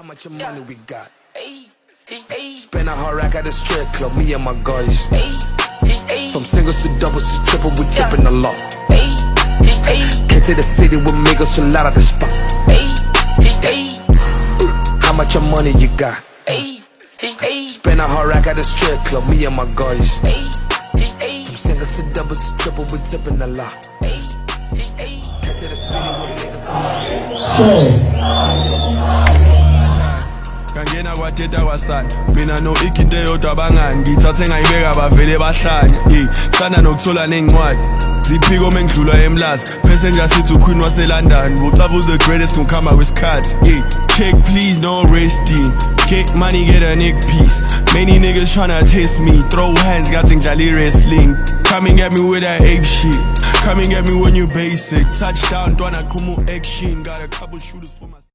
much money we got? Spend a hard rack at the strip club, me and my guys. From singles to doubles to triple, we tipping a lot. Came to the city with Migos, so loud at the spot. How much money you got? Spend a hard rack at the strip club, me and my guys. From singles to doubles to triple, we tipping a lot. Came to the city with Migos, so loud. Kangena kwathetha kwasana mina no ikinto eyodwa abangani ngithathe ngayibeka bavele bahlanya sana nokuthola nencwadi ziphiko mengidlula emlazi passenger sithi uQueen waseLondon ucabuza the greatest ngokuhamba kwesikhathi check please no resting get money get a neck piece many niggas tryna taste me throw hands ngathi ngidlala wrestling coming at me with that ape shit coming at me when you basic touchdown ntwana qhuma action got a couple shooters for my